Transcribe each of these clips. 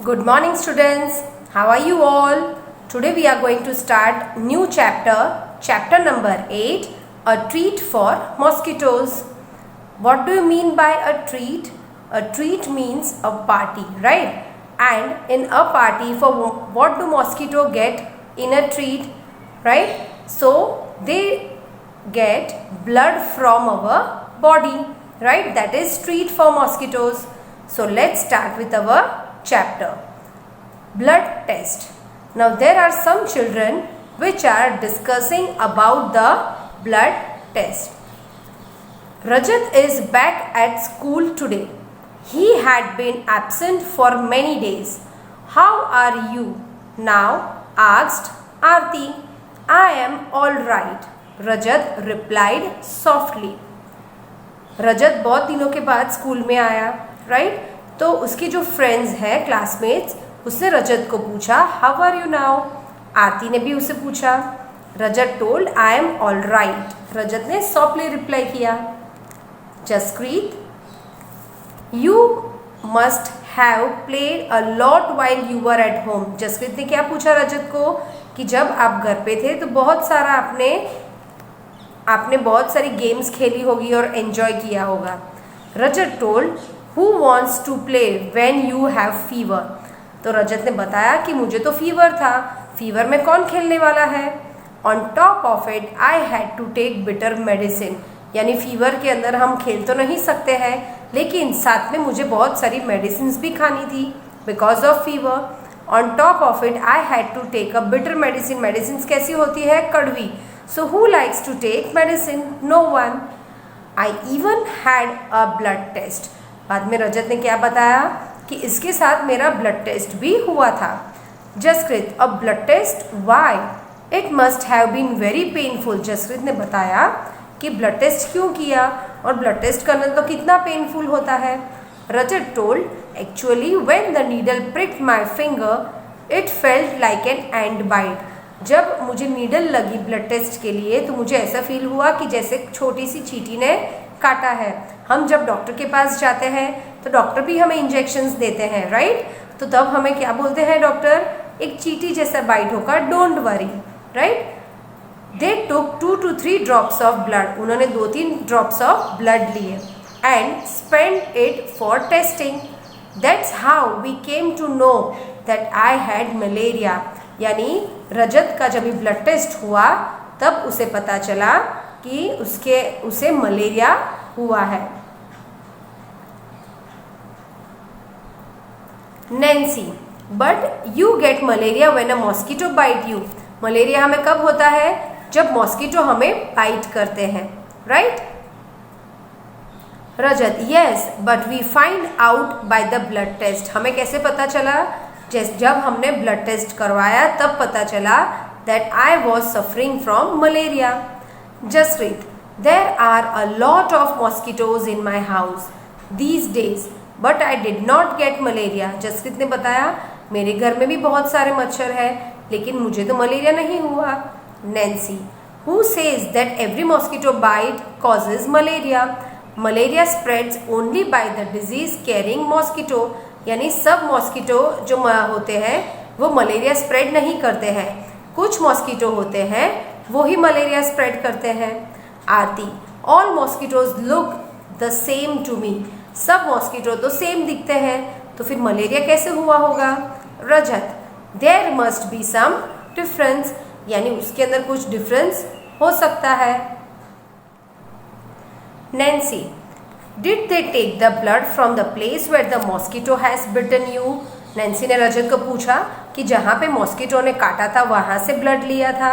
Good morning students. How are you all? Today we are going to start new chapter number 8, a treat for mosquitoes. What do you mean by a treat? A treat means a party, right? And in a party, for what do mosquito get in a treat, right? So they get blood from our body, right? That is treat for mosquitoes. So let's start with our chapter. Blood test. Now there are some children which are discussing about the blood test. Rajat is back at school today. He had been absent for many days. How are you now? Asked Aarti. I am all right, Rajat replied softly. रजत बहुत दिनों के बाद school में आया, right? तो उसके जो friends हैं, क्लासमेट्स, उसने रजत को पूछा how are you now. Aarti ने भी उसे पूछा. Rajat told I am all right. Rajat ने सॉफ्टली रिप्लाई किया. Jaskreet, you must have played a lot while you were at home. Jaskreet ने क्या पूछा रजत को कि जब आप घर पे थे तो बहुत सारा आपने बहुत सारी गेम्स खेली होगी और एंजॉय किया होगा. Rajat told who wants to play when you have fever. तो रजत ने बताया कि मुझे तो फीवर था, फीवर में कौन खेलने वाला है. On top of it I had to take bitter medicine. यानी फीवर के अंदर हम खेल तो नहीं सकते हैं, लेकिन साथ में मुझे बहुत सारी मेडिसिन भी खानी थी because of fever. On top of it I had to take a bitter medicine. Medicine कैसी होती है? कड़वी. So who likes to take medicine? No one. I even had a blood test. बाद में रजत ने क्या बताया कि इसके साथ मेरा ब्लड टेस्ट भी हुआ था. जसकृत, a blood test? Why? It must have been very painful. जसकृत ने बताया कि ब्लड टेस्ट क्यों किया और ब्लड टेस्ट करना तो कितना पेनफुल होता है. रजत told, actually when the needle pricked my finger, it felt like an ant bite. जब मुझे नीडल लगी ब्लड टेस्ट के लिए तो मुझे ऐसा फील हुआ कि जैसे छोटी सी चींटी ने काटा है. हम जब डॉक्टर के पास जाते हैं तो डॉक्टर भी हमें इंजेक्शंस देते हैं, राइट? तो तब हमें क्या बोलते हैं डॉक्टर? एक चींटी जैसा बाइट होगा, don't worry, right? They took 2 to 3 drops of blood. उन्होंने 2-3 ड्रॉप्स ऑफ ब्लड लिए and spend it for testing. That's how we came to know that I had malaria. यानी रजत का जब ब्लड टेस्ट हुआ तब उसे पता चला कि उसे मलेरिया हुआ है. Nancy, but you get malaria when a mosquito bite you. Malaria हमें कब होता है? जब मॉस्किटो हमें बाइट करते हैं, right? Rajat, yes but we find out by the blood test. हमें कैसे पता चला? जब हमने ब्लड टेस्ट करवाया तब पता चला that I was suffering from malaria. Jaspreet, there are a lot of mosquitoes in my house these days but I did not get malaria. Jaspreet ने बताया मेरे घर में भी बहुत सारे मच्छर हैं लेकिन मुझे तो मलेरिया नहीं हुआ. Nancy, who says that every mosquito bite causes malaria. Malaria spreads only by the disease carrying mosquito. यानी सब मॉस्किटो जो होते हैं वो मलेरिया स्प्रेड नहीं करते हैं, कुछ मॉस्किटो होते हैं वो ही मलेरिया स्प्रेड करते हैं. Aarti, all mosquitoes look the same to me. सब मॉस्किटो तो सेम दिखते हैं तो फिर मलेरिया कैसे हुआ होगा? Rajat, there must be some difference. यानी उसके अंदर कुछ डिफरेंस हो सकता है. Nancy, Did they take the blood from the place where the mosquito has bitten you? Nancy ने रजत को पूछा कि जहाँ पे मॉस्किटो ने काटा था वहाँ से ब्लड लिया था.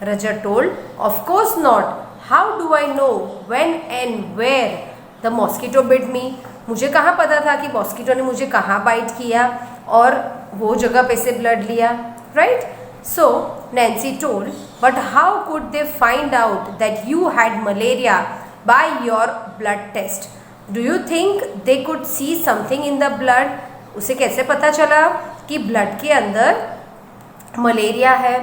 रजत told, of course not. How do I know when and where the mosquito bit me? मुझे कहाँ पता था कि मॉस्किटो ने मुझे कहाँ बाइट किया और वो जगह पे से ब्लड लिया, right? So Nancy told, but how could they find out that you had malaria by your blood test? Do you think they could see something in the blood? उसे कैसे पता चला कि ब्लड के अंदर मलेरिया है?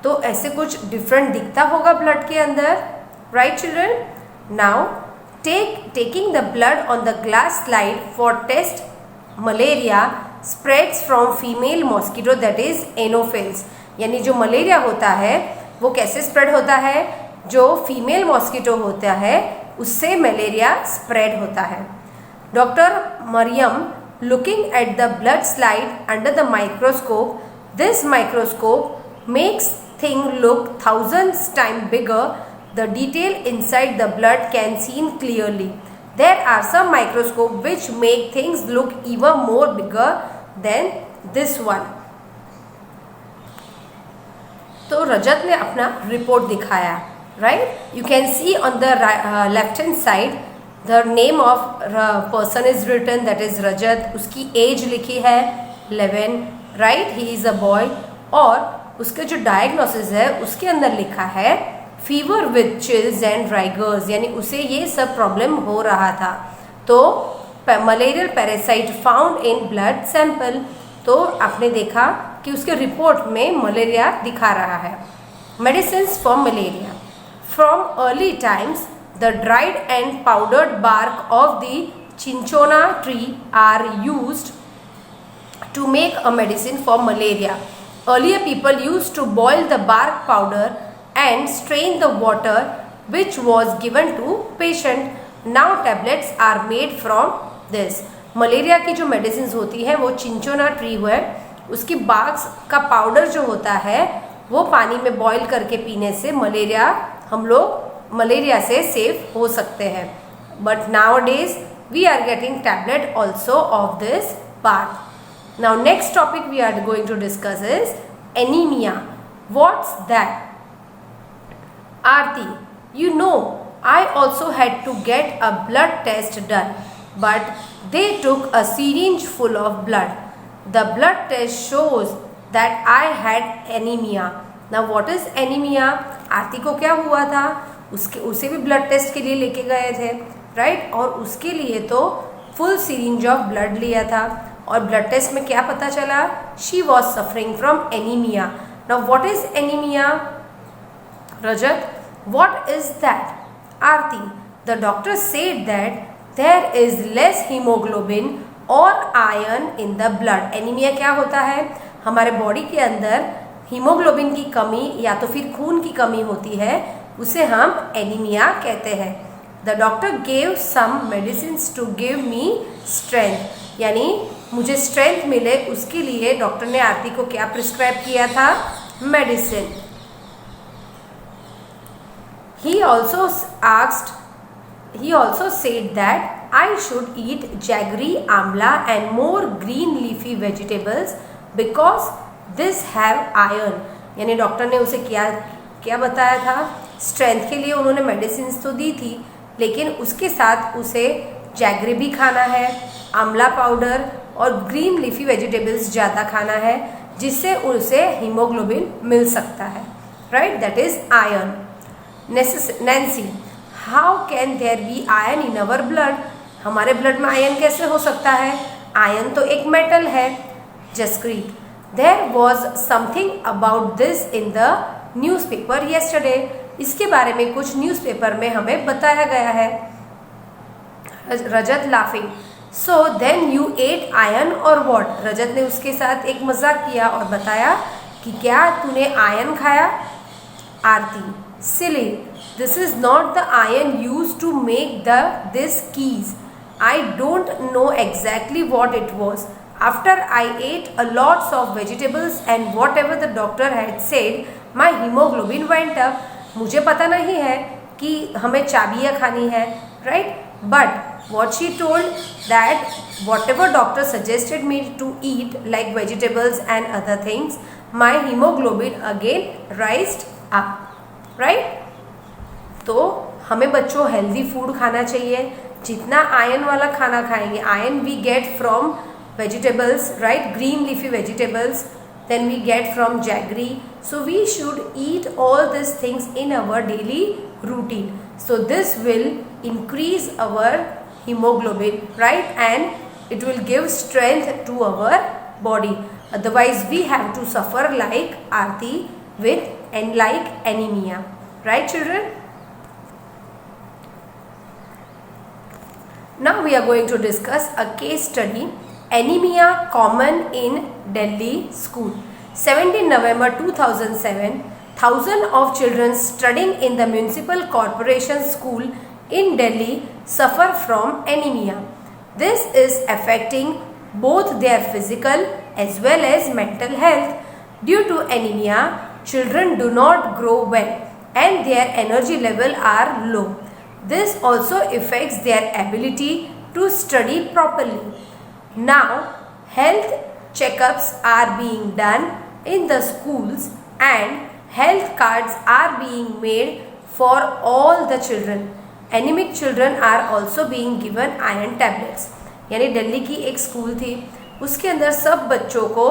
तो ऐसे कुछ डिफरेंट दिखता होगा ब्लड के अंदर, right children? Now taking the blood on the glass slide for test malaria spreads from female mosquito that is Anopheles. यानी जो मलेरिया होता है वो कैसे स्प्रेड होता है? जो फीमेल मॉस्किटो होता है उससे मलेरिया स्प्रेड होता है। Doctor Mariam looking at the blood slide under the microscope, this microscope makes thing look thousands times bigger. The detail inside the blood can seen clearly. There are some microscope which make things look even more bigger than this one. तो रजत ने अपना report दिखाया, right? You can see on the left hand side the name of person is written, that is रजत। उसकी as लिखी है 11, right? He is a boy। और उसके जो डायग्नोसिस है उसके अंदर लिखा है fever with chills and rigors, यानी उसे ये सब प्रॉब्लम हो रहा था। तो malarial parasite found in blood sample, तो आपने देखा कि उसके रिपोर्ट में मलेरिया दिखा रहा है। Medicines for malaria, from early times the dried and powdered bark of the cinchona tree are used to make a medicine for malaria. Earlier people used to boil the bark powder and strain the water which was given to patient. Now tablets are made from this. Malaria की जो medicine होती है वो cinchona tree है, उसकी barks का powder जो होता है वो पानी में बॉईल करके पीने से हम लोग मलेरिया से सेफ हो सकते हैं। But nowadays we are getting tablet also of this bark. Now next topic we are going to discuss is anemia. What's that? Aarti, you know I also had to get a blood test done, but they took a syringe full of blood. The blood test shows that I had anemia. Now what is anemia? आरती को क्या हुआ था? उसे भी blood test के लिए लेके गए थे, राइट? और उसके लिए तो फुल सिरिंज ऑफ ब्लड लिया था और ब्लड टेस्ट में क्या पता चला? She was suffering from anaemia. Now what is anaemia? Rajat, what is that? Aarti, the doctor said that there is less haemoglobin और iron in the blood. Anaemia क्या होता है? हमारे बॉडी के अंदर हीमोग्लोबिन की कमी या तो फिर खून की कमी होती है, उसे हम एनीमिया कहते हैं। The doctor gave some medicines to give me strength, यानी मुझे स्ट्रेंथ मिले उसके लिए डॉक्टर ने आरती को क्या प्रिस्क्राइब किया था? Medicine. He also said that I should eat jaggery, amla and more green leafy vegetables because this have iron. यानी डॉक्टर ने उसे क्या बताया था? स्ट्रेंथ के लिए उन्होंने मेडिसिन तो दी थी, लेकिन उसके साथ उसे जैगरी भी खाना है, आंवला पाउडर और ग्रीन लीफी वेजिटेबल्स ज़्यादा खाना है, जिससे उसे हीमोग्लोबिन मिल सकता है, right? That is iron. Nancy, how can there be iron in our blood? हमारे ब्लड में आयरन कैसे हो सकता है? आयरन तो एक मेटल है। Jaspreet, there was something about this in the newspaper yesterday. इसके बारे में कुछ न्यूज़पेपर में हमें बताया गया है। Rajat laughing, so then you ate iron और वॉट? रजत ने उसके साथ एक मजाक किया और बताया कि क्या तूने आयरन खाया? Aarti, silly, this is not the iron use to make this keys. I don't know exactly what it was. After I ate a lots of vegetables and whatever the doctor had said, my haemoglobin went up. मुझे पता नहीं है कि हमें चाबियाँ खानी है, right? But what she told that whatever doctor suggested me to eat like vegetables and other things, my hemoglobin again rised up, right? तो हमें बच्चों हेल्दी फूड खाना चाहिए। जितना आयरन वाला खाना खाएंगे, iron we get from vegetables, right? Green leafy vegetables, then we get from jaggery. So we should eat all these things in our daily routine. So this will increase our hemoglobin, right? And it will give strength to our body. Otherwise we have to suffer like Aarti with and like anemia, right children? Now we are going to discuss a case study. Anemia common in Delhi school. 17 November 2007, thousands of children studying in the Municipal Corporation School in Delhi suffer from anemia. This is affecting both their physical as well as mental health. Due to anemia, children do not grow well and their energy level are low. This also affects their ability to study properly. Now, health checkups are being done in the schools and health cards are being made for all the children. Anemic children are also being given iron tablets. यानी दिल्ली की एक school थी, उसके अंदर सब बच्चों को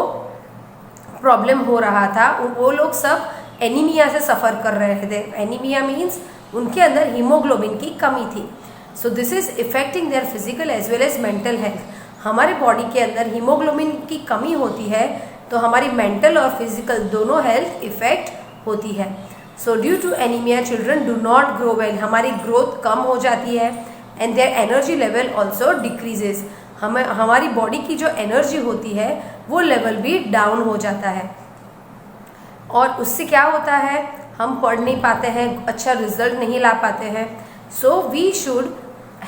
problem हो रहा था, वो लोग सब एनीमिया से सफ़र कर रहे थे. एनीमिया मीन्स उनके अंदर हीमोग्लोबिन की कमी थी. So this is affecting their physical as well as mental health. हमारे बॉडी के अंदर हीमोग्लोबिन की कमी होती है तो हमारी मेंटल और फिजिकल दोनों हेल्थ इफेक्ट होती है. So due to anaemia children do not grow well. हमारी ग्रोथ कम हो जाती है and their energy level also decreases. हमारी बॉडी की जो एनर्जी होती है वो लेवल भी डाउन हो जाता है और उससे क्या होता है, हम पढ़ नहीं पाते हैं, अच्छा रिजल्ट नहीं ला पाते हैं. So we should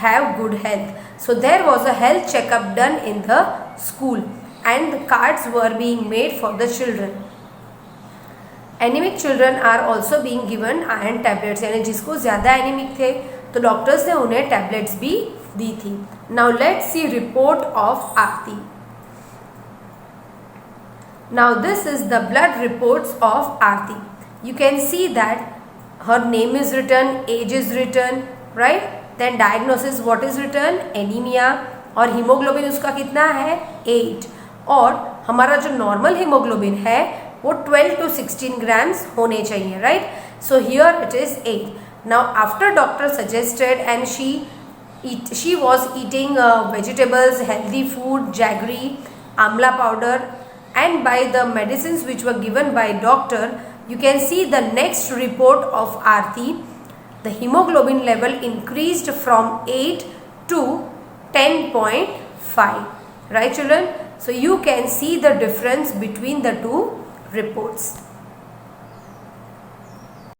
have good health. So there was a health checkup done in the school and the cards were being made for the children. Anemic children are also being given iron tablets. यानी जिसको ज़्यादा anaemic थे तो doctors ने उन्हें tablets भी दी थी. Now let's see report of Aarti. Now this is the blood reports of Aarti. You can see that her name is written, age is written, right? Then diagnosis what is written, anemia, और haemoglobin उसका कितना है 8. और हमारा जो normal haemoglobin है वो 12 to 16 grams होने चाहिए, right. So here it is 8. Now after doctor suggested and she was eating vegetables, healthy food, jaggery, आंवला powder and by the medicines which were given by doctor, you can see the next report of Aarti. The hemoglobin level increased from 8 to 10.5. Right children? So you can see the difference between the two reports.